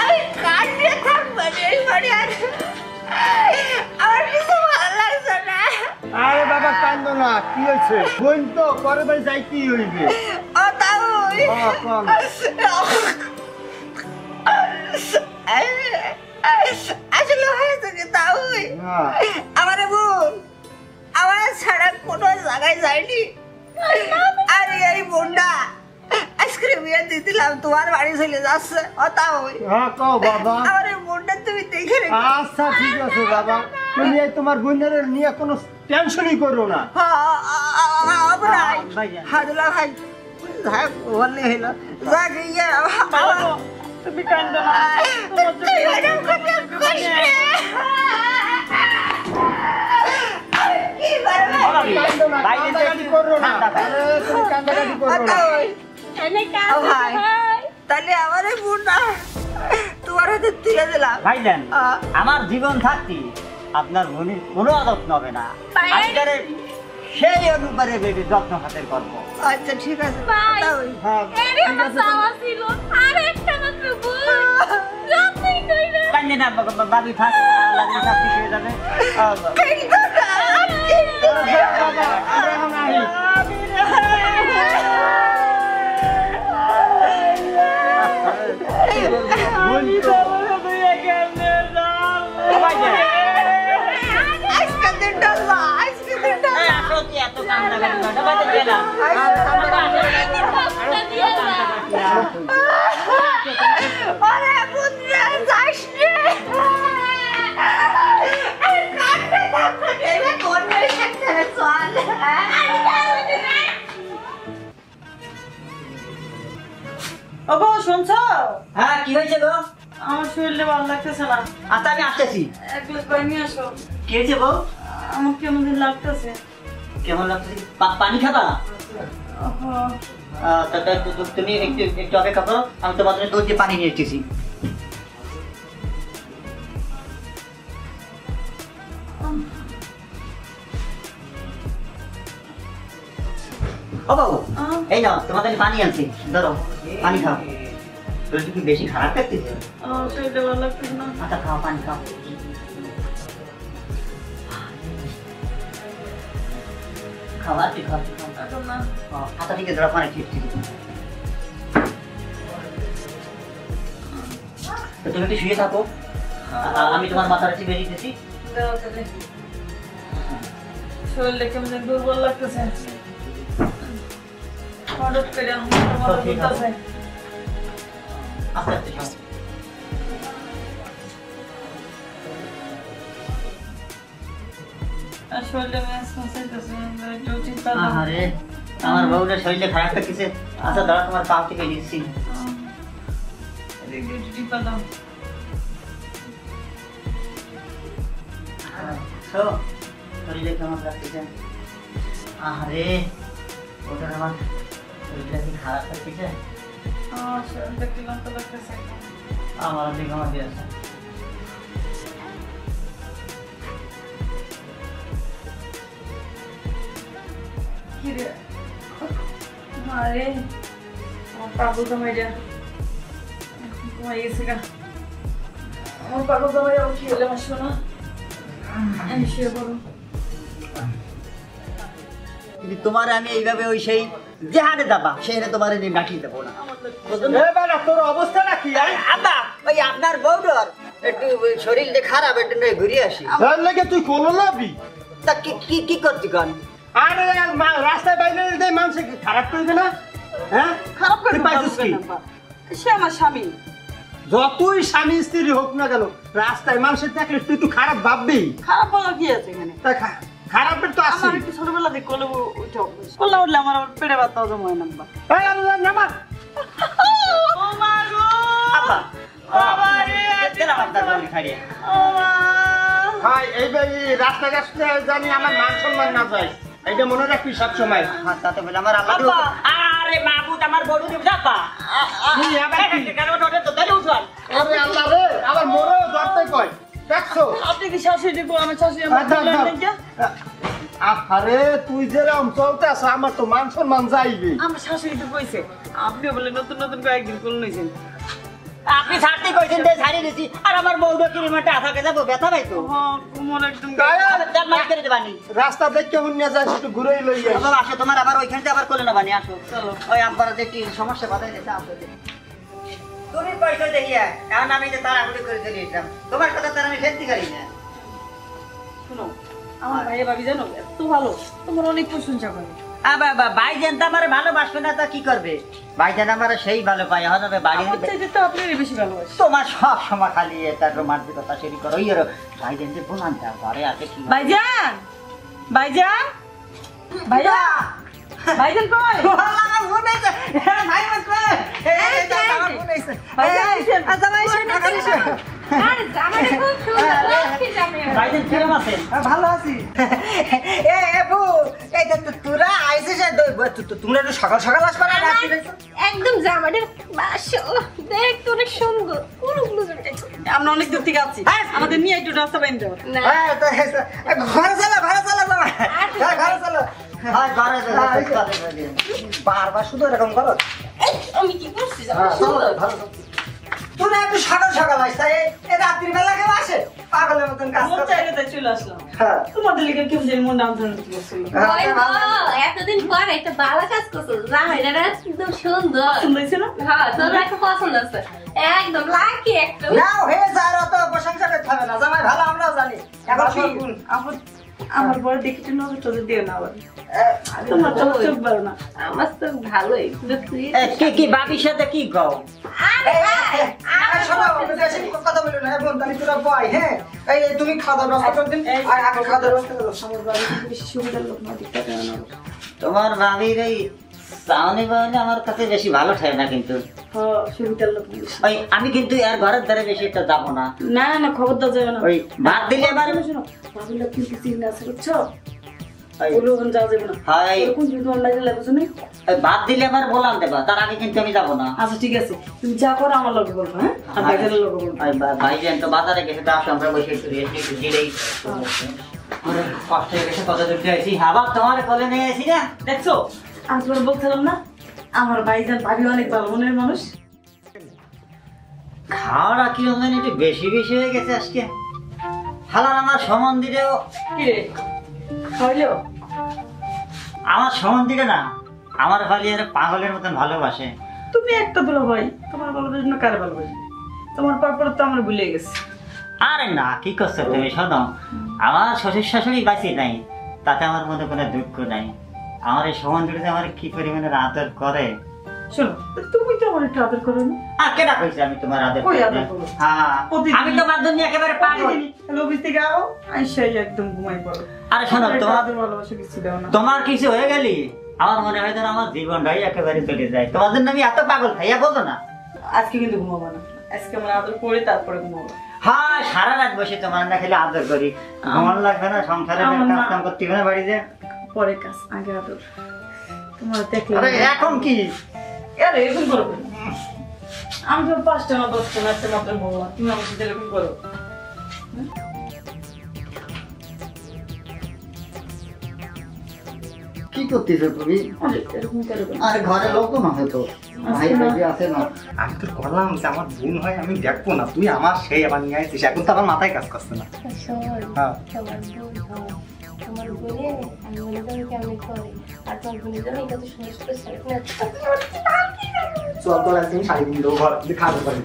আমি কাঁদতে থাকবো আমার কিছু ভালো লাগছে না। আরে বাবা কান্দো না, কি হয়েছে? বোন তো পরে বাড়ি যাই, কি হইবে? ও তাও আসলে হয়েছে কি তাও আমার বোন আমার ছাড়া কোনো জায়গায় যায়নি। আর এই বোনটা আইসক্রিম দিয়ে দিলাম, তোমার বাড়ি চলে যাচ্ছে। ও তাও বাবা আমার এই বোনটা তুমি দেখে রেখো। আচ্ছা ঠিক আছে বাবা, তুমি এই তোমার বোনের নিয়ে কোনো টেনশনই করো না। হাজলা ভাই বললে হইল তুমি কান্দো না, তাহলে আমার বোনটা তোমার হাতে তুলে দিলাম। ভাইজান আমার জীবন থাকতে আপনার বোনের কোনো যত্ন হবে না, সেই অনুপারে বেবি যত্ন হাতের করবো। আচ্ছা ঠিক আছে কান্দে না বাবি থাক, লাগলে থাকতে হয়ে যাবে। ওগো শুনছো? হ্যাঁ কি হয়েছে গো? আমার শরীরে ভালো লাগতেছে না। আচ্ছা আমি আসতেছি। এক গ্লাস পানি নিয়ে আসো। কি হয়েছে গো? আমার কেমন লাগতেছে। কেমন লাগছে? পানি খাবা? তুমি একটু অপেক্ষা করো, আমি তোমার জন্য দুধ দিয়ে পানি নিয়ে এসেছি। ও বাবু এই নাও তোমাদের পানি আনছি, ধরো পানি খাও। শরীরটা কি বেশি খারাপ লাগতেছে? শরীরটা ভালো লাগতেছে না। আচ্ছা খাও, পানি খাও। খাওয়া ঠিক খাও। আচ্ছা ঠিক আছে, ধরো পানি ঠিক ঠিক। তুমি একটু শুয়ে থাকো, আমি তোমার মাথাটা চিপে দিতেছি। শরীরটা কেমন দুর্বল লাগতেছে। হঠাৎ করে মাথা ঘুরতেছে। আস্তে আস্তে খাও। শরীরটা ম্যাচ মাসাইতেছে, একটু চিন্তা। আরে আমার বউটার শরীরটা খারাপ লাগতেছে। আচ্ছা দাঁড়া, তোমার পা টিপে দিচ্ছি। টিপা দাও। শরীরে কেমন লাগতেছে? আরে ওটা আমার শরীরটা কি খারাপ লাগতেছে? শরীরটা ক্লান্ত লাগতেছে। আমার দিকে আমার দিয়ে আছে। কিরে আরে আমার পাগল জামাইটা ঘুমাই গেছে গা। আমার পাগল জামাইটা কি হলে আমার শোনা, আমি শুয়ে পড়ো। কিন্তু তোমার আমি এইভাবে ওই সেই যেহানে যাবা সেখানে তোমার নিয়ে ডাকিয়ে দেবো না। তোর অবস্থাটা কি? আব্বা ওই আপনার বউটার একটু শরীরটা খারাপ, একটু ঘুরিয়ে আসি। তুই কোনো লাভি তা কি কি করছি কন? আরে রাস্তায় বাইরে মানুষ খারাপ করবে না? হ্যাঁ খারাপ করে পাইছিস কি? সে আমার স্বামী। যতই স্বামী স্ত্রী হোক না কেন, রাস্তায় মানুষের দেখলে তুই একটু খারাপ ভাববি। খারাপ বলার কি আছে এখানে? খারাপের তো আছে। আমার একটু ছোটবেলা থেকে কোলে উঠে কোলে উঠলে আমার পেটে ব্যথা হজম হয় না। নামা ও মা গো আব্বা বাবা রে, দিলাম আপনার বউকে খাইয়ে। ও মা ভাই এইবার রাস্তা রাস্তায় জানি আমার মান সম্মান না যায়, এইটা মনে রাখবি সব সময়। হ্যাঁ তাতে বলে আমার আল্লাহ। আরে মাহবুব আমার বড় দিব যাবা। তুই আবার কি কেন ওঠে তো তাই উঠল? আরে আল্লাহ রে, আমার মোরও ধরতে কয় দেখছো? আপনি কি শাশুড়ি দিব? আমি শাশুড়ি আমার বললেন না কি? আরে তুই যেরকম চলতে আস আমার তো মান সম্মান যাইবে। আমার শাশুড়ি তো কইছে আপনি বলে নতুন নতুন কয়েকদিন কোল নিয়েছেন। আপনি ছাড়তে কইছেন যে ছাড়ি দিছি আর আমার বউটা কি মাঠে আথাকে যাবো ব্যথা পাই তো কোমর একদম চাপ মার করে দেবানি রাস্তা দেখে হুন্না যাস একটু ঘুরেই লই যাই। বাবা আসো তোমার আবার ওইখানে আবার কোলে নেবানি আসো চলো। ওই আব্বার দেখি সমস্যা বাধাই দিতে আপনাদের তুমি পয়সা দেখিয়া কারণ আমি যে তাড়াহুড়ি করে চলে এসলাম তোমার কথা তার আমি ফেলতে পারি না। শুনো আমার ভাইয়া ভাবি জানো এত ভালো তোমার অনেক প্রশংসা করে। ভাইজান তো আমার ভালোবাসবে না তা কি করবে? ভাইজান আমার সেই ভালো পায় হবে বাড়ি আমার চাইতে তো আপনারই বেশি ভালোবাসি। তোমার সব সময় খালি এটা রোমান্টিকতা শুরু করো ইয়ে ভাইজান যে বোনান দাও ঘরে আছে কি ভাইজান ভাইজান ভাইয়া ভাইজান কই? আমার বোন আছে ভাইজান কই? এই তো আমার বোন আছে ভাইজান জামাই এসে টাকা দিছে। আরে জামাটা খুব সুন্দর লক্ষ্মী জামাই। ভাইজান কিরম আছেন? ভালো আছি। এ বউ এই তো তোরা আইছিস তোমরা একটু সকাল সকাল আসবে না রাত্রি আইছো? একদম জামাটা মাশাআল্লাহ দেখতে অনেক সুন্দর পুরো ব্লুজার আমরা অনেক দূর থেকে আছি আমাদের নিয়ে একটু রাস্তা বাইন দাও। না হ্যাঁ তো ঘরে চলো বাবা ঘরে চলো। হয় ঘরে বারবার শুধু এরকম করো। আমি কি করছি জামা চলো সুন্দর ভালো তোরা একটু সকাল সকাল আসতে এই রাত্রির বেলা কেউ আসে পাগলের মতন কাজ মন করতে। চাইলে তাই চলে আসলাম। হ্যাঁ তোমাদের লিগে কেমন জানি মন ডাউন করছিল। ওই গো এতদিন পর একটা ভালো কাজ করছো জামাইটা একদম সুন্দর। পছন্দ হয়েছে না? হ্যাঁ তোর একটা পছন্দ আছে একদম লাকি একটা নাও হয়ে যায় অত প্রশংসা করতে হবে না জামাই ভালো আমরাও জানি এখন আমার বোন, আমার বড় দেখি তো নজর টজর দিও না আবার তোমার তো চোখ ভালো না। আমার তো ভালোই কিন্তু তুই কি কি বাবির সাথে কি কও? শোনো বেশি কথা বলো না বোন তাহলে তোরা বয় হ্যাঁ এই তুমি খাওয়া দাওয়া ব্যবস্থা করে দিন আর আগে খাওয়া দাওয়া ব্যবস্থা করো সমস্যা বেশি সুবিধার লোক না দিতে পারে না। তোমার বাবির এই চাউনি বাউনি আমার কাছে বেশি ভালো ঠায় না কিন্তু হ্যাঁ সুবিধার লোক বেশি। ওই আমি কিন্তু আর ঘরের ধারে বেশি একটা যাবো না। না না খবর দাও যাবে না। ওই ভাত দিলে আমার শোনো ভাবির লোক কিন্তু চিন্তা আছে বুঝছো? ওই ওগুলো ওখানে যাওয়া যাবে না। হাই কোন কিন্তু অনলাইনে লাগবে শুনে। ওই ভাত দিলে আমার বলান দেবা তার আগে কিন্তু আমি যাবো না। আচ্ছা ঠিক আছে তুমি যা করো আমার লগে বলবো হ্যাঁ আর বাইরের লগে বলবো। ভাইজান তো বাজারে গেছে তো আসো আমরা বসে একটু রেস্ট একটু দিলেই কষ্ট হয়ে গেছে কত দূর যাইছি আবার তোমার কোলে নিয়ে এসি না দেখছো আমি তোমার বলছিলাম না আমার ভাইজান ভাবি অনেক ভালো মনের মানুষ। খাওয়াটা কিরকম জানি একটু বেশি বেশি হয়ে গেছে আজকে হালার আমার সম্বন্ধীরেও কিরে খাইলো আমার সম্বন্ধীরে না আমার ভালি আর পাগলের মতন ভালোবাসে। তুমি একটা দুলো ভাই তোমার ভালোবাসি না কার ভালোবাসি তোমার পর তো আমার ভুলে গেছে। আরে না কি করছো তুমি শোনো আমার শ্বশুর শাশুড়ি বাঁচি নাই তাতে আমার মধ্যে কোনো দুঃখ নাই। আমার এই সম্বন্ধীরে আমার কি পরিমাণে আদর করে। শোনো তুমি তো আমার একটু আদর করো না। আর কেনা কইছে আমি তোমার আদর কই করি না? আদর করো? হ্যাঁ আমি তোমার জন্য একেবারে পাগল। অফিস থেকে আও আইসাই একদম ঘুমাই পড়ো। আরে শোনো তোমার আদর ভালোবাসা কিছু দাও না। তোমার কিছু হয়ে গেলি আমার মনে হয় যেন আমার জীবনটাই একেবারে চলে যায়। তোমার জন্য আমি এত পাগল খাইয়া বলতো না। আজকে কিন্তু ঘুমাবো না আজকে আমার আদর করে তারপরে ঘুমাবো। হ্যাঁ সারা রাত বসে তোমার না খেলে আদর করি আমার লাগবে না সংসারে আমার কাজ না। কাম করতে হবে না বাড়িতে। পরে কাজ আগে আদর তোমার দেখলে আরে এখন কি আরে এরকম করো কেন? আমি তো 5টা না 10টা না একটা মাত্র বললাম তুমি আমার সাথে এরকম করো। কি করতেছো তুমি? আরে এরকম করো কেন? আরে ঘরে লোক না হতো ভাই ভাই আছে না। আমি তো বললাম যে আমার বোন হয় আমি দেখবো না তুই আমার সেই আবার নিয়ে আসছিস এখন তো আমার মাথায় কাজ করছে না। হ্যাঁ তোমার বলে আমি মনে করি কেমন করে আর তোমার বোনের জন্য এটা তো সুন্দর সুন্দর শাড়ি চল তোর একদিন শাড়ি কিনবো ঘর খাওয়া পারি।